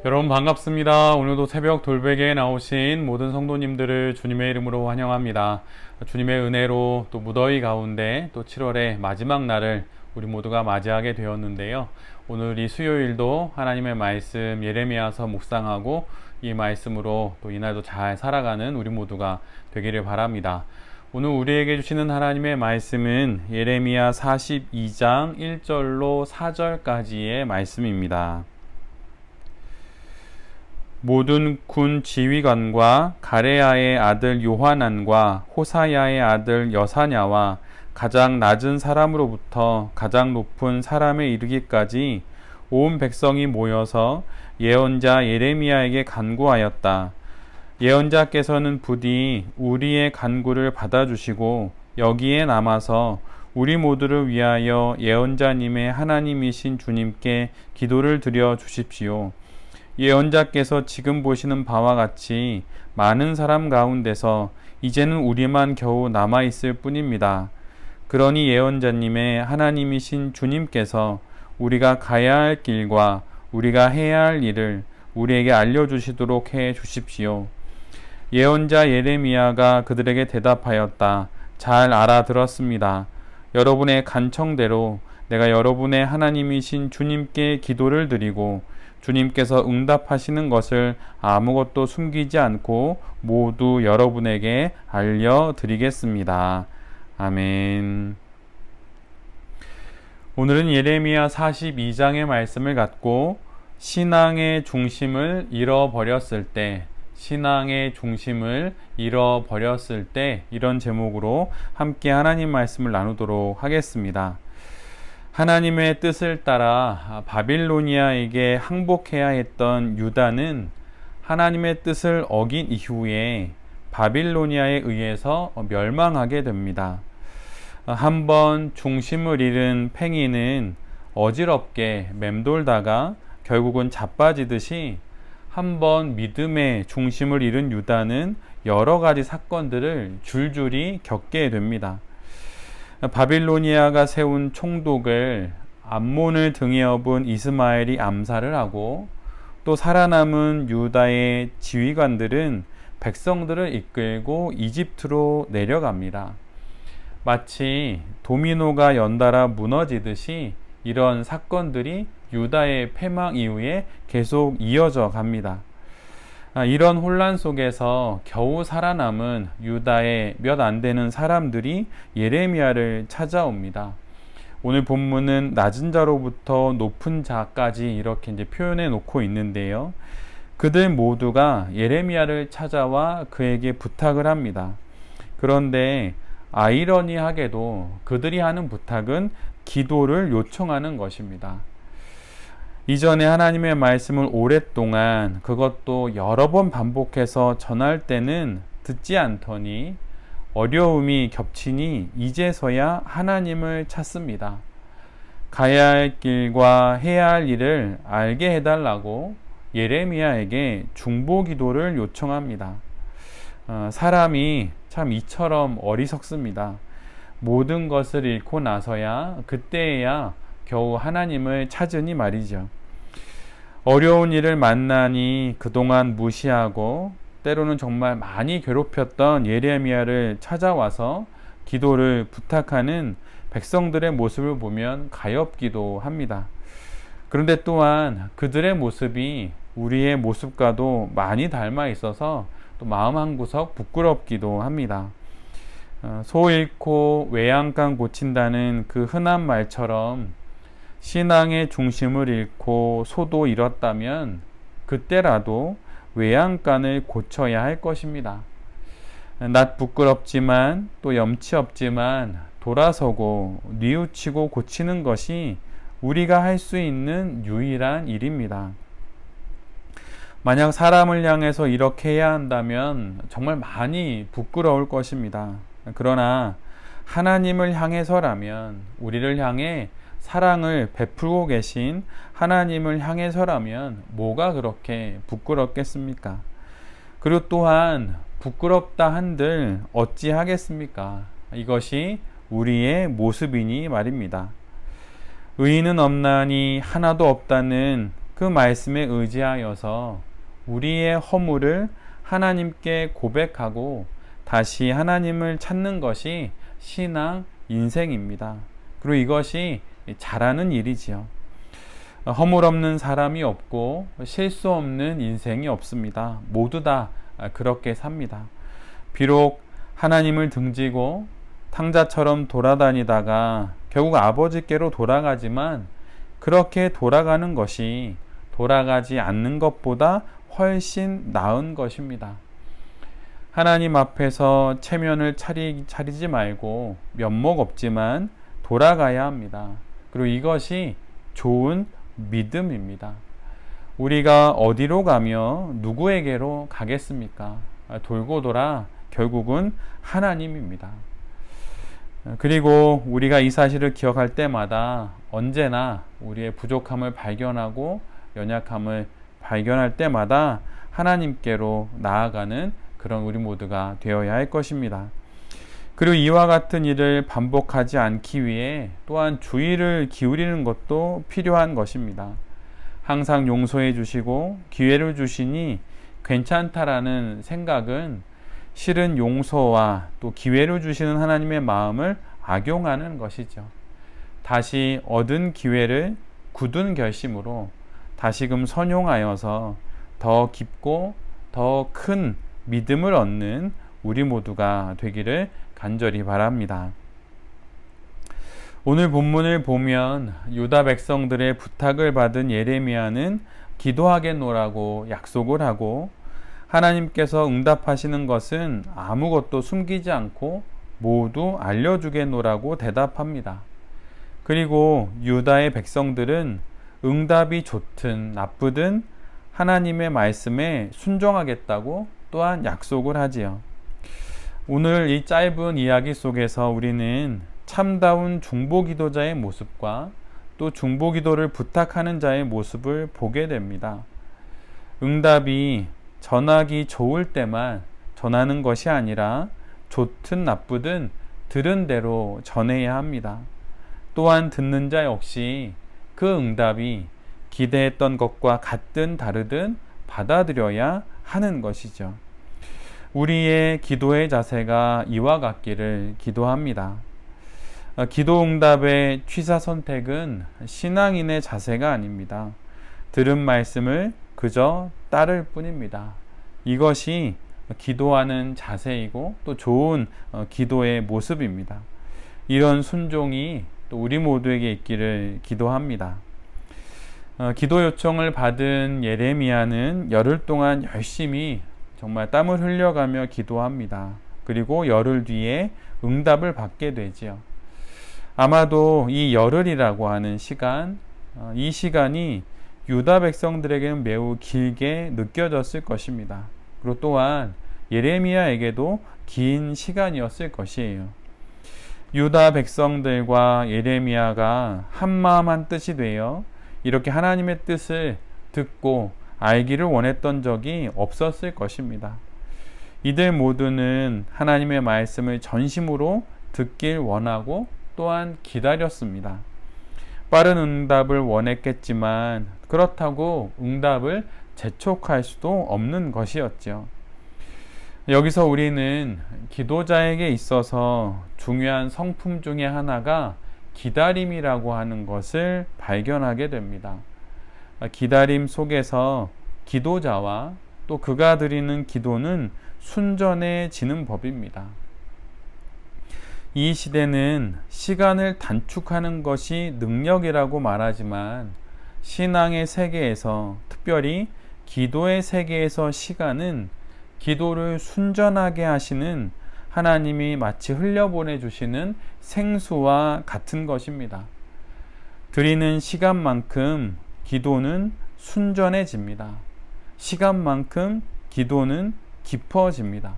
여러분 반갑습니다. 오늘도 새벽 돌베개에 나오신 모든 성도님들을 주님의 이름으로 환영합니다. 주님의 은혜로 또 무더위 가운데 또 7월의 마지막 날을 우리 모두가 맞이하게 되었는데요. 오늘 이 수요일도 하나님의 말씀 예레미야서 묵상하고 이 말씀으로 또 이날도 잘 살아가는 우리 모두가 되기를 바랍니다. 오늘 우리에게 주시는 하나님의 말씀은 예레미야 42장 1절로 4절까지의 말씀입니다. 모든 군 지휘관과 가레야의 아들 요하난과 호사야의 아들 여사냐와 가장 낮은 사람으로부터 가장 높은 사람에 이르기까지 온 백성이 모여서 예언자 예레미야에게 간구하였다. 예언자께서는 부디 우리의 간구를 받아주시고 여기에 남아서 우리 모두를 위하여 예언자님의 하나님이신 주님께 기도를 드려 주십시오. 예언자께서 지금 보시는 바와 같이 많은 사람 가운데서 이제는 우리만 겨우 남아있을 뿐입니다. 그러니 예언자님의 하나님이신 주님께서 우리가 가야 할 길과 우리가 해야 할 일을 우리에게 알려주시도록 해 주십시오. 예언자 예레미야가 그들에게 대답하였다. 잘 알아들었습니다. 여러분의 간청대로 내가 여러분의 하나님이신 주님께 기도를 드리고 주님께서 응답하시는 것을 아무것도 숨기지 않고 모두 여러분에게 알려드리겠습니다. 아멘. 오늘은 예레미야 42장의 말씀을 갖고 신앙의 중심을 잃어버렸을 때, 이런 제목으로 함께 하나님 말씀을 나누도록 하겠습니다. 하나님의 뜻을 따라 바빌로니아에게 항복해야 했던 유다는 하나님의 뜻을 어긴 이후에 바빌로니아에 의해서 멸망하게 됩니다. 한번 중심을 잃은 팽이는 어지럽게 맴돌다가 결국은 자빠지듯이 한번 믿음의 중심을 잃은 유다는 여러 가지 사건들을 줄줄이 겪게 됩니다. 바빌로니아가 세운 총독을 암몬을 등에 업은 이스마엘이 암살을 하고 또 살아남은 유다의 지휘관들은 백성들을 이끌고 이집트로 내려갑니다. 마치 도미노가 연달아 무너지듯이 이런 사건들이 유다의 패망 이후에 계속 이어져 갑니다. 이런 혼란 속에서 겨우 살아남은 유다의 몇 안 되는 사람들이 예레미야를 찾아옵니다. 오늘 본문은 낮은 자로부터 높은 자까지 이렇게 이제 표현해 놓고 있는데요. 그들 모두가 예레미야를 찾아와 그에게 부탁을 합니다. 그런데 아이러니하게도 그들이 하는 부탁은 기도를 요청하는 것입니다. 이전에 하나님의 말씀을 오랫동안 그것도 여러 번 반복해서 전할 때는 듣지 않더니 어려움이 겹치니 이제서야 하나님을 찾습니다. 가야 할 길과 해야 할 일을 알게 해달라고 예레미야에게 중보 기도를 요청합니다. 사람이 참 이처럼 어리석습니다. 모든 것을 잃고 나서야 그때야 겨우 하나님을 찾으니 말이죠. 어려운 일을 만나니 그동안 무시하고 때로는 정말 많이 괴롭혔던 예레미야를 찾아와서 기도를 부탁하는 백성들의 모습을 보면 가엾기도 합니다. 그런데 또한 그들의 모습이 우리의 모습과도 많이 닮아 있어서 또 마음 한구석 부끄럽기도 합니다. 소 잃고 외양간 고친다는 그 흔한 말처럼 신앙의 중심을 잃고 소도 잃었다면 그때라도 외양간을 고쳐야 할 것입니다. 낯 부끄럽지만 또 염치 없지만 돌아서고 뉘우치고 고치는 것이 우리가 할 수 있는 유일한 일입니다. 만약 사람을 향해서 이렇게 해야 한다면 정말 많이 부끄러울 것입니다. 그러나 하나님을 향해서라면, 우리를 향해 사랑을 베풀고 계신 하나님을 향해서라면 뭐가 그렇게 부끄럽겠습니까? 그리고 또한 부끄럽다 한들 어찌하겠습니까? 이것이 우리의 모습이니 말입니다. 의인은 없나니 하나도 없다는 그 말씀에 의지하여서 우리의 허물을 하나님께 고백하고 다시 하나님을 찾는 것이 신앙 인생입니다. 그리고 이것이 잘하는 일이지요. 허물 없는 사람이 없고 실수 없는 인생이 없습니다. 모두 다 그렇게 삽니다. 비록 하나님을 등지고 탕자처럼 돌아다니다가 결국 아버지께로 돌아가지만 그렇게 돌아가는 것이 돌아가지 않는 것보다 훨씬 나은 것입니다. 하나님 앞에서 체면을 차리지 말고 면목 없지만 돌아가야 합니다. 그리고 이것이 좋은 믿음입니다. 우리가 어디로 가며 누구에게로 가겠습니까? 돌고 돌아 결국은 하나님입니다. 그리고 우리가 이 사실을 기억할 때마다 언제나 우리의 부족함을 발견하고 연약함을 발견할 때마다 하나님께로 나아가는 그런 우리 모두가 되어야 할 것입니다. 그리고 이와 같은 일을 반복하지 않기 위해 또한 주의를 기울이는 것도 필요한 것입니다. 항상 용서해 주시고 기회를 주시니 괜찮다라는 생각은 실은 용서와 또 기회를 주시는 하나님의 마음을 악용하는 것이죠. 다시 얻은 기회를 굳은 결심으로 다시금 선용하여서 더 깊고 더 큰 믿음을 얻는 우리 모두가 되기를 간절히 바랍니다. 오늘 본문을 보면 유다 백성들의 부탁을 받은 예레미야는 기도하겠노라고 약속을 하고 하나님께서 응답하시는 것은 아무것도 숨기지 않고 모두 알려주겠노라고 대답합니다. 그리고 유다의 백성들은 응답이 좋든 나쁘든 하나님의 말씀에 순종하겠다고 또한 약속을 하지요. 오늘 이 짧은 이야기 속에서 우리는 참다운 중보기도자의 모습과 또 중보기도를 부탁하는 자의 모습을 보게 됩니다. 응답이 전하기 좋을 때만 전하는 것이 아니라 좋든 나쁘든 들은 대로 전해야 합니다. 또한 듣는 자 역시 그 응답이 기대했던 것과 같든 다르든 받아들여야 하는 것이죠. 우리의 기도의 자세가 이와 같기를 기도합니다. 기도 응답의 취사 선택은 신앙인의 자세가 아닙니다. 들은 말씀을 그저 따를 뿐입니다. 이것이 기도하는 자세이고 또 좋은 기도의 모습입니다. 이런 순종이 또 우리 모두에게 있기를 기도합니다. 기도 요청을 받은 예레미야는 열흘 동안 열심히 정말 땀을 흘려가며 기도합니다. 그리고 열흘 뒤에 응답을 받게 되지요. 아마도 이 열흘이라고 하는 시간, 이 시간이 유다 백성들에게는 매우 길게 느껴졌을 것입니다. 그리고 또한 예레미야에게도 긴 시간이었을 것이에요. 유다 백성들과 예레미야가 한마음 한뜻이 되어 이렇게 하나님의 뜻을 듣고 알기를 원했던 적이 없었을 것입니다. 이들 모두는 하나님의 말씀을 전심으로 듣길 원하고 또한 기다렸습니다. 빠른 응답을 원했겠지만 그렇다고 응답을 재촉할 수도 없는 것이었죠. 여기서 우리는 기도자에게 있어서 중요한 성품 중에 하나가 기다림이라고 하는 것을 발견하게 됩니다. 기다림 속에서 기도자와 또 그가 드리는 기도는 순전해지는 법입니다. 이 시대는 시간을 단축하는 것이 능력이라고 말하지만 신앙의 세계에서, 특별히 기도의 세계에서 시간은 기도를 순전하게 하시는 하나님이 마치 흘려보내 주시는 생수와 같은 것입니다. 드리는 시간만큼 기도는 순전해집니다. 시간만큼 기도는 깊어집니다.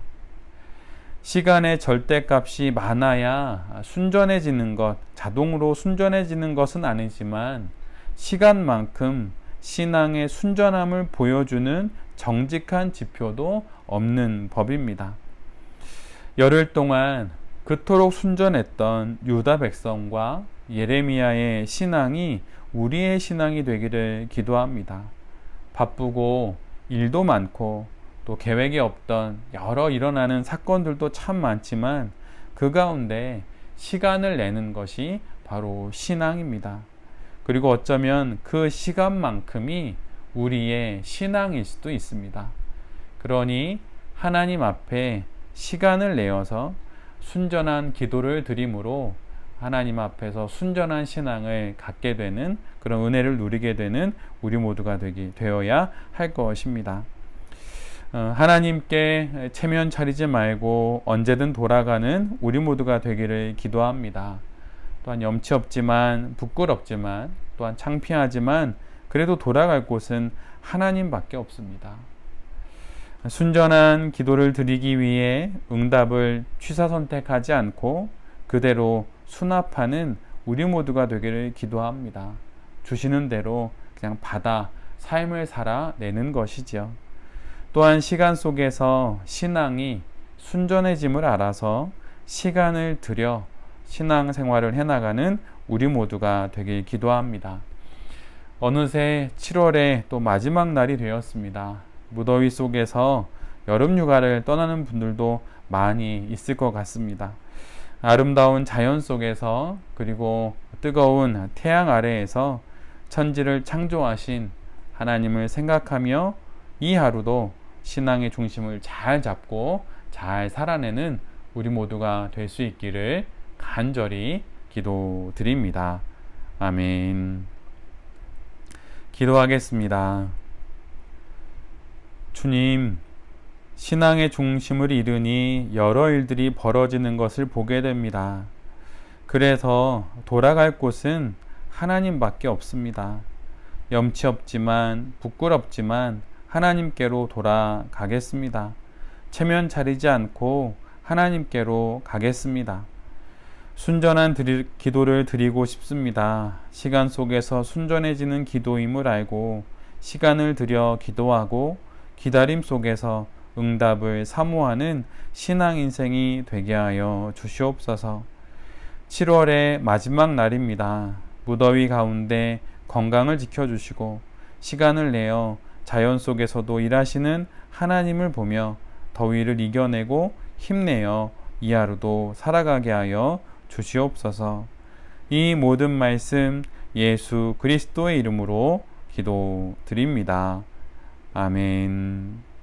시간의 절대값이 많아야 순전해지는 것, 자동으로 순전해지는 것은 아니지만 시간만큼 신앙의 순전함을 보여주는 정직한 지표도 없는 법입니다. 열흘 동안 그토록 순전했던 유다 백성과 예레미야의 신앙이 우리의 신앙이 되기를 기도합니다. 바쁘고 일도 많고 또 계획이 없던 여러 일어나는 사건들도 참 많지만 그 가운데 시간을 내는 것이 바로 신앙입니다. 그리고 어쩌면 그 시간만큼이 우리의 신앙일 수도 있습니다. 그러니 하나님 앞에 시간을 내어서 순전한 기도를 드림으로 하나님 앞에서 순전한 신앙을 갖게 되는 그런 은혜를 누리게 되는 우리 모두가 되어야 할 것입니다. 하나님께 체면 차리지 말고 언제든 돌아가는 우리 모두가 되기를 기도합니다. 또한 염치 없지만 부끄럽지만 또한 창피하지만 그래도 돌아갈 곳은 하나님밖에 없습니다. 순전한 기도를 드리기 위해 응답을 취사 선택하지 않고 그대로 수납하는 우리 모두가 되기를 기도합니다. 주시는 대로 그냥 받아 삶을 살아내는 것이지요. 또한 시간 속에서 신앙이 순전해짐을 알아서 시간을 들여 신앙생활을 해나가는 우리 모두가 되길 기도합니다. 어느새 7월의 또 마지막 날이 되었습니다. 무더위 속에서 여름휴가를 떠나는 분들도 많이 있을 것 같습니다. 아름다운 자연 속에서 그리고 뜨거운 태양 아래에서 천지를 창조하신 하나님을 생각하며 이 하루도 신앙의 중심을 잘 잡고 잘 살아내는 우리 모두가 될 수 있기를 간절히 기도드립니다. 아멘. 기도하겠습니다. 주님, 신앙의 중심을 잃으니 여러 일들이 벌어지는 것을 보게 됩니다. 그래서 돌아갈 곳은 하나님밖에 없습니다. 염치 없지만 부끄럽지만 하나님께로 돌아가겠습니다. 체면 차리지 않고 하나님께로 가겠습니다. 순전한 기도를 드리고 싶습니다. 시간 속에서 순전해지는 기도임을 알고 시간을 들여 기도하고 기다림 속에서 응답을 사모하는 신앙 인생이 되게 하여 주시옵소서. 7월의 마지막 날입니다. 무더위 가운데 건강을 지켜주시고 시간을 내어 자연 속에서도 일하시는 하나님을 보며 더위를 이겨내고 힘내어 이 하루도 살아가게 하여 주시옵소서. 이 모든 말씀 예수 그리스도의 이름으로 기도드립니다. 아멘.